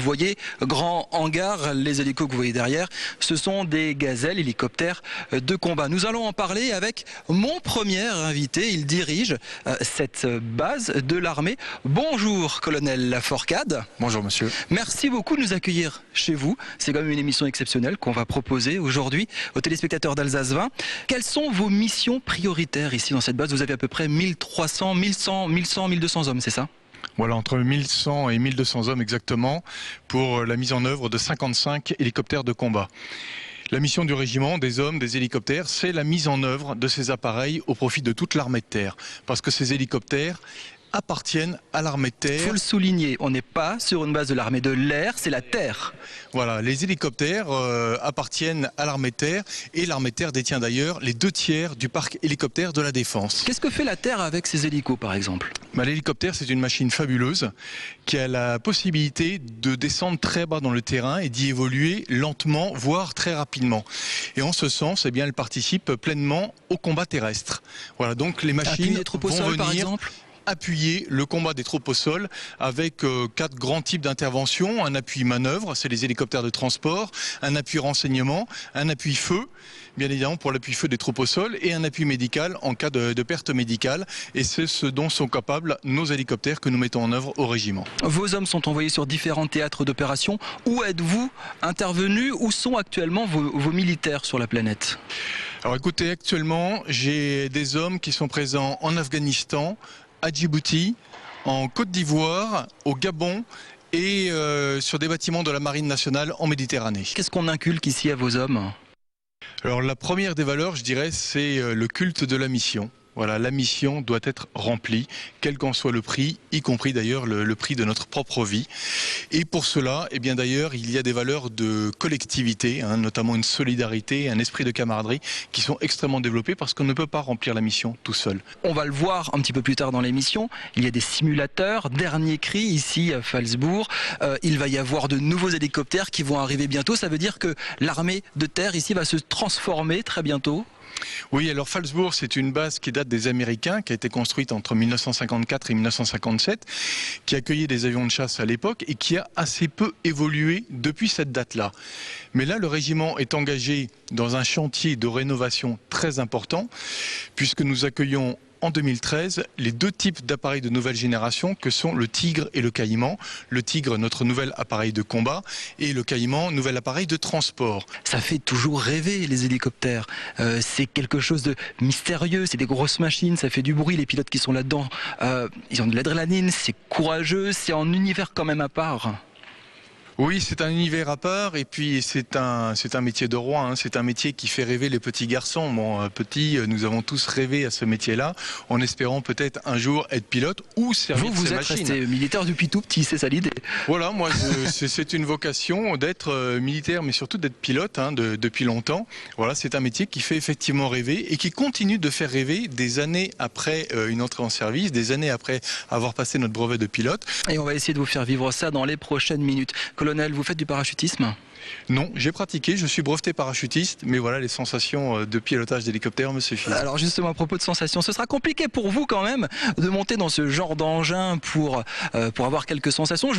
voyez, grand hangar, les hélicos que vous voyez derrière, ce sont des Gazelles, hélicoptères de combat. Nous allons en parler avec mon premier invité. Il dirige cette base de l'armée. Bonjour, colonel Laforcade. Bonjour, monsieur. Merci beaucoup de nous accueillir chez vous. C'est quand même une émission exceptionnelle qu'on va proposer aujourd'hui aux téléspectateurs d'Alsace 20. Quelles sont vos missions prioritaires ici dans cette base? Vous avez à peu près 1300, 1100, 1100, 1200 hommes, c'est ça? Voilà, entre 1100 et 1200 hommes exactement pour la mise en œuvre de 55 hélicoptères de combat. La mission du régiment, des hommes, des hélicoptères, c'est la mise en œuvre de ces appareils au profit de toute l'armée de terre. Parce que ces hélicoptères appartiennent à l'armée de terre. Il faut le souligner, on n'est pas sur une base de l'armée de l'air, c'est la terre. Voilà, les hélicoptères appartiennent à l'armée de terre et l'armée de terre détient d'ailleurs les 2/3 du parc hélicoptère de la Défense. Qu'est-ce que fait la terre avec ces hélicos par exemple? L'hélicoptère, c'est une machine fabuleuse qui a la possibilité de descendre très bas dans le terrain et d'y évoluer lentement, voire très rapidement. Et en ce sens, elle participe pleinement au combat terrestre. Voilà, donc les machines troupes au vont sol, venir par exemple, appuyer le combat des troupes au sol avec 4 grands types d'interventions. Un appui manœuvre, c'est les hélicoptères de transport, un appui renseignement, un appui feu, bien évidemment pour l'appui feu des troupes au sol, et un appui médical en cas de perte médicale. Et c'est ce dont sont capables nos hélicoptères que nous mettons en œuvre au régiment. Vos hommes sont envoyés sur différents théâtres d'opération. Où êtes-vous intervenus? Où sont actuellement vos militaires sur la planète? Alors écoutez, actuellement, j'ai des hommes qui sont présents en Afghanistan, à Djibouti, en Côte d'Ivoire, au Gabon et sur des bâtiments de la Marine nationale en Méditerranée. Qu'est-ce qu'on inculque ici à vos hommes? Alors la première des valeurs, je dirais, c'est le culte de la mission. Voilà, la mission doit être remplie, quel qu'en soit le prix, y compris d'ailleurs le prix de notre propre vie. Et pour cela, d'ailleurs, il y a des valeurs de collectivité, notamment une solidarité, un esprit de camaraderie, qui sont extrêmement développés parce qu'on ne peut pas remplir la mission tout seul. On va le voir un petit peu plus tard dans l'émission. Il y a des simulateurs, dernier cri ici à Phalsbourg. Il va y avoir de nouveaux hélicoptères qui vont arriver bientôt. Ça veut dire que l'armée de terre ici va se transformer très bientôt. Oui, alors Phalsbourg, c'est une base qui date des Américains, qui a été construite entre 1954 et 1957, qui accueillait des avions de chasse à l'époque et qui a assez peu évolué depuis cette date-là. Mais là, le régiment est engagé dans un chantier de rénovation très important, puisque nous accueillons en 2013 les 2 types d'appareils de nouvelle génération que sont le Tigre et le Caïman. Le Tigre, notre nouvel appareil de combat, et le Caïman, nouvel appareil de transport. Ça fait toujours rêver les hélicoptères. C'est quelque chose de mystérieux, c'est des grosses machines, ça fait du bruit, les pilotes qui sont là-dedans, ils ont de l'adrénaline, c'est courageux, c'est un univers quand même à part. Oui, c'est un univers à part et puis c'est un métier de roi, c'est un métier qui fait rêver les petits garçons. Bon, petits, nous avons tous rêvé à ce métier-là en espérant peut-être un jour être pilote ou servir de ces machines. Vous êtes resté militaire depuis tout petit, c'est ça l'idée? Voilà, moi c'est une vocation d'être militaire mais surtout d'être pilote depuis longtemps. Voilà, c'est un métier qui fait effectivement rêver et qui continue de faire rêver des années après une entrée en service, des années après avoir passé notre brevet de pilote. Et on va essayer de vous faire vivre ça dans les prochaines minutes. Colonel, vous faites du parachutisme? Non, j'ai pratiqué, je suis breveté parachutiste, mais voilà, les sensations de pilotage d'hélicoptère me suffisent. Alors justement, à propos de sensations, ce sera compliqué pour vous quand même de monter dans ce genre d'engin pour avoir quelques sensations.